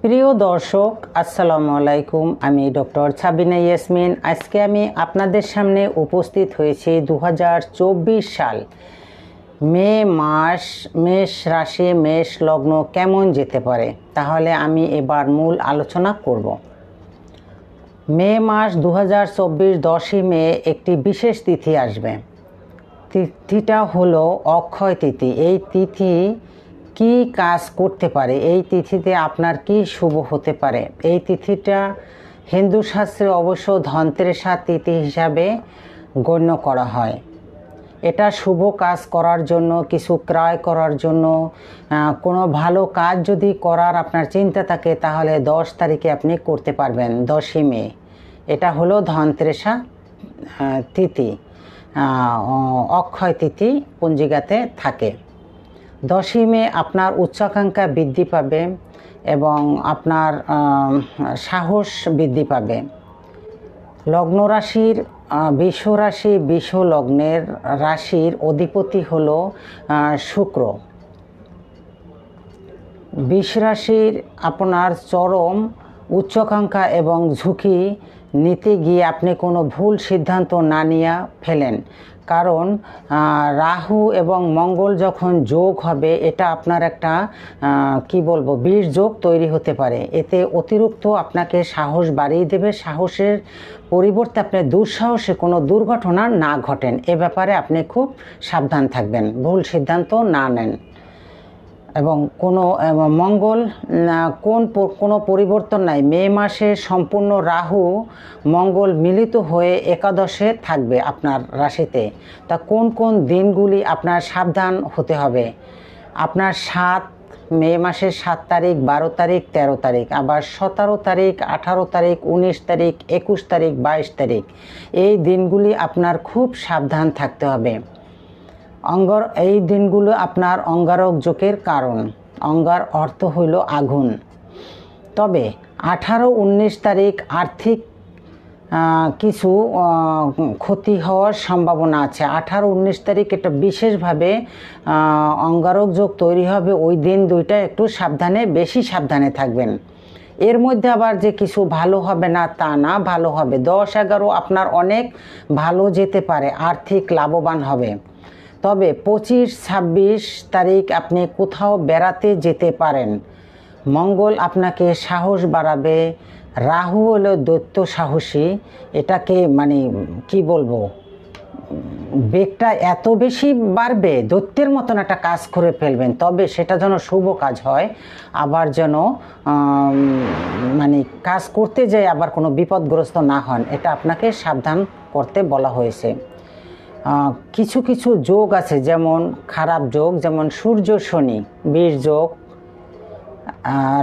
প্রিয় দর্শক, আসসালামু আলাইকুম। আমি ডক্টর সাবিনা ইয়াসমিন। আজকে আমি আপনাদের সামনে উপস্থিত হয়েছি 2024 সাল মে মাস মেষ রাশি মেষ লগ্ন কেমন যেতে পারে। তাহলে আমি এবার মূল আলোচনা করব। মে মাস 2024 10ই মে একটি বিশেষ তিথি আসবে। তিথিটা হলো অক্ষয় তিথি। এই তিথি কি কাজ করতে পারে, এই তিথিতে আপনার কি শুভ হতে পারে। এই তিথিটা হিন্দু শাস্ত্রে অবশ্য ধনতেরাসা তিথি হিসাবে গণ্য করা হয়। এটা শুভ কাজ করার জন্য, কিছু ক্রয় করার জন্য, কোনো ভালো কাজ যদি করার আপনার চিন্তা থাকে তাহলে 10 তারিখে আপনি করতে পারবেন। 10ই মে এটা হলো ধনতেরাসা তিথি, অক্ষয় তিথি পঞ্জিকাতে থাকে। 10ই মে আপনার উচ্চাকাঙ্ক্ষা বৃদ্ধি পাবে এবং আপনার সাহস বৃদ্ধি পাবে। লগ্ন রাশির বৃষ রাশি, বৃষ লগ্নের রাশির অধিপতি হলো শুক্র। বৃষ রাশির আপনার চরম উচ্চাকাঙ্ক্ষা এবং ঝুঁকি নিতে গিয়ে আপনি কোনো ভুল সিদ্ধান্ত না নিয়ে ফেলেন। কারণ রাহু এবং মঙ্গল যখন যোগ হবে, এটা আপনার একটা বিষ যোগ তৈরি হতে পারে। এতে অতিরিক্ত আপনাকে সাহস বাড়িয়ে দেবে। সাহসের পরিবর্তে আপনি দুঃসাহসে কোনো দুর্ঘটনা না ঘটেন, এ ব্যাপারে আপনি খুব সাবধান থাকবেন, ভুল সিদ্ধান্ত না নেন। এবং মঙ্গল কোনো পরিবর্তন নাই। মে মাসে সম্পূর্ণ রাহু মঙ্গল মিলিত হয়ে একাদশে থাকবে আপনার রাশিতে। তা কোন কোন দিনগুলি আপনার সাবধান হতে হবে। আপনার মে মাসের 7 তারিখ, 12 তারিখ, 13 তারিখ, আবার 17 তারিখ, 18 তারিখ, 19 তারিখ, 21 তারিখ, 22 তারিখ, এই দিনগুলি আপনার খুব সাবধান থাকতে হবে। এই দিনগুলো আপনার অঙ্গারক যোগের কারণ। অঙ্গার অর্থ হইল আগুন। তবে 18-19 তারিখ আর্থিক কিছু ক্ষতি হওয়ার সম্ভাবনা আছে। 18-19 তারিখ এটা বিশেষভাবে অঙ্গারক যোগ তৈরি হবে। ওই দিন দুইটা একটু বেশি সাবধানে থাকবেন। এর মধ্যে আবার যে কিছু ভালো হবে না তা না, ভালো হবে। 10-11 আপনার অনেক ভালো যেতে পারে, আর্থিক লাভবান হবে। তবে 25-26 তারিখ আপনি কোথাও বেড়াতে যেতে পারেন। মঙ্গল আপনাকে সাহস বাড়াবে। রাহু হলো দৈত্য সাহসী। এটাকে বেগটা এত বেশি বাড়বে, দৈত্যের মতন একটা কাজ করে ফেলবেন। তবে সেটা যেন শুভ কাজ হয়, আবার যেন কাজ করতে যায় আবার কোনো বিপদগ্রস্ত না হন, এটা আপনাকে সাবধান করতে বলা হয়েছে। কিছু কিছু যোগ আছে, যেমন খারাপ যোগ, যেমন সূর্য শনি বীর যোগ,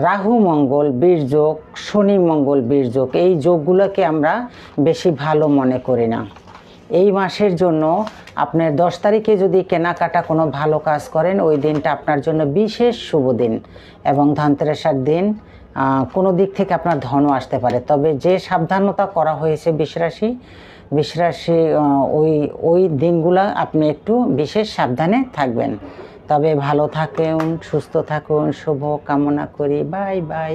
রাহু মঙ্গল বীর যোগ, শনি মঙ্গল বীর যোগ। এই যোগগুলোকে আমরা বেশি ভালো মনে করি না। এই মাসের জন্য আপনার 10 তারিখে যদি কেনাকাটা কোনো ভালো কাজ করেন, ওই দিনটা আপনার জন্য বিশেষ শুভ দিন এবং ধনতেরাসার দিন। কোনো দিক থেকে আপনার ধনও আসতে পারে। তবে যে সাবধানতা করা হয়েছে বৃষ রাশি ওই দিনগুলো আপনি একটু বিশেষ সাবধানে থাকবেন। তবে ভালো থাকুন, সুস্থ থাকুন, শুভ কামনা করি। Bye bye.